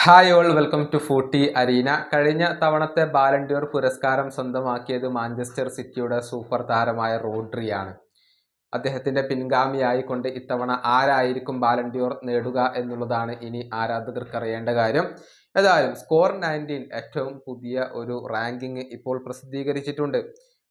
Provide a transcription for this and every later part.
Hi all welcome to footy arena. കഴിഞ്ഞ തവണത്തെ Ballon d'Or പുരസ്കാരം സ്വന്തമാക്കിയത് മാഞ്ചസ്റ്റർ സിറ്റിയുടെ സൂപ്പർ താരമായ റോഡ്രിയാണ്. അദ്ദേഹത്തിന്റെ പിൻഗാമിയായിക്കൊണ്ട് ഇത്തവണ ആരായിരിക്കും ബാലൻഡിയോർ നേടുക എന്നുള്ളതാണ് ഇനി ആരാധകർക്ക് അറിയേണ്ട കാര്യം. ഏതായാലും സ്കോർ 19 ഏറ്റവും പുതിയ ഒരു റാങ്കിങ് ഇപ്പോൾ പ്രസിദ്ധീകരിച്ചിട്ടുണ്ട്.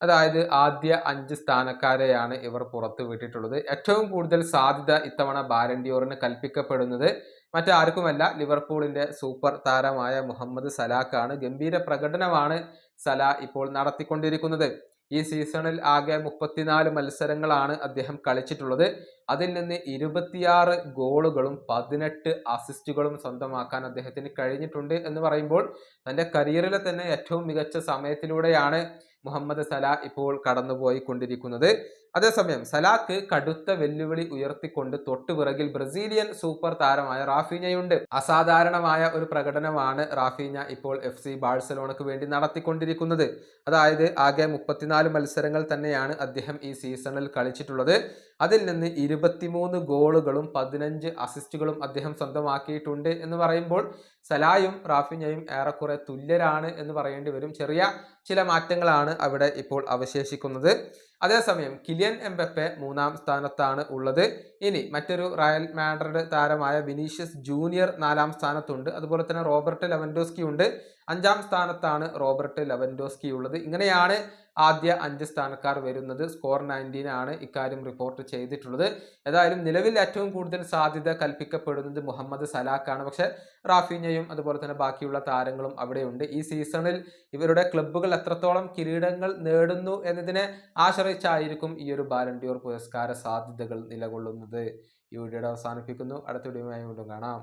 അതായത് ആദ്യ 5 സ്ഥാനക്കാരെയാണ് ഇവർ പുറത്തു വിട്ടിട്ടുള്ളത്. ഏറ്റവും കൂടുതൽ സാധ്യത ഇത്തവണ ബാലൻഡിയോറിന് കൽപ്പിക്കപ്പെടുന്നത് മറ്റാർക്കുമല്ല, ലിവർപൂളിന്റെ സൂപ്പർ താരമായ മുഹമ്മദ് സലാഖാണ്. ഗംഭീര പ്രകടനമാണ് സല ഇപ്പോൾ നടത്തിക്കൊണ്ടിരിക്കുന്നത്. ഈ സീസണിൽ ആകെ 34 മത്സരങ്ങളാണ് അദ്ദേഹം കളിച്ചിട്ടുള്ളത്. അതിൽ നിന്ന് 26 ഗോളുകളും 18 അസിസ്റ്റുകളും സ്വന്തമാക്കാൻ അദ്ദേഹത്തിന് കഴിഞ്ഞിട്ടുണ്ട് എന്ന് പറയുമ്പോൾ തന്റെ കരിയറിലെ തന്നെ ഏറ്റവും മികച്ച സമയത്തിലൂടെയാണ് മുഹമ്മദ് സല ഇപ്പോൾ കടന്നുപോയി കൊണ്ടിരിക്കുന്നത്. അതേസമയം സലാക്ക് കടുത്ത വെല്ലുവിളി ഉയർത്തിക്കൊണ്ട് തൊട്ടുപിറകിൽ ബ്രസീലിയൻ സൂപ്പർ താരമായ റാഫീഞ്ഞയുണ്ട്. അസാധാരണമായ ഒരു പ്രകടനമാണ് റാഫീഞ്ഞ ഇപ്പോൾ FC ബാഴ്സലോണയ്ക്ക് വേണ്ടി നടത്തിക്കൊണ്ടിരിക്കുന്നത്. അതായത് ആകെ 34 മത്സരങ്ങൾ തന്നെയാണ് അദ്ദേഹം ഈ സീസണിൽ കളിച്ചിട്ടുള്ളത്. അതിൽ നിന്ന് 23 ഗോളുകളും 15 അസിസ്റ്റുകളും അദ്ദേഹം സ്വന്തമാക്കിയിട്ടുണ്ട് എന്ന് പറയുമ്പോൾ സലായും റാഫിഞ്ഞയും ഏറെക്കുറെ തുല്യരാണ് എന്ന് പറയേണ്ടി വരും. ചെറിയ ചില മാറ്റങ്ങളാണ് അവിടെ ഇപ്പോൾ അവശേഷിക്കുന്നത്. അതേസമയം കിലിയൻ എംബപ്പെ 3-ാം സ്ഥാനത്താണ് ഉള്ളത്. ഇനി മറ്റൊരു റയൽ മാഡ്രിഡ് താരമായ വിനീഷ്യസ് ജൂനിയർ 4-ാം സ്ഥാനത്തുണ്ട്. അതുപോലെ തന്നെ റോബർട്ട് ലെവൻഡോസ്കി ഉണ്ട്. 5-ാം സ്ഥാനത്താണ് റോബർട്ട് ലെവൻഡോസ്കി ഉള്ളത്. ഇങ്ങനെയാണ് ആദ്യ 5 സ്ഥാനക്കാർ വരുന്നത്. സ്കോർ 19 ആണ് ഇക്കാര്യം റിപ്പോർട്ട് ചെയ്തിട്ടുള്ളത്. ഏതായാലും നിലവിൽ ഏറ്റവും കൂടുതൽ സാധ്യത കൽപ്പിക്കപ്പെടുന്നത് മുഹമ്മദ് സലാഖാണ്. പക്ഷെ റാഫീഞ്ഞയും അതുപോലെ തന്നെ ബാക്കിയുള്ള താരങ്ങളും അവിടെയുണ്ട്. ഈ സീസണിൽ ഇവരുടെ ക്ലബ്ബുകൾ എത്രത്തോളം കിരീടങ്ങൾ നേടുന്നു എന്നതിനെ ആശ്രയിച്ചായിരിക്കും ഈ ഒരു ബാലൻഡിയോർ പുരസ്കാര സാധ്യതകൾ നിലകൊള്ളുന്നത്. ഈ വീഡിയോയുടെ അവസാനിപ്പിക്കുന്നു. അടുത്ത വീഡിയോയുമായി വീണ്ടും കാണാം.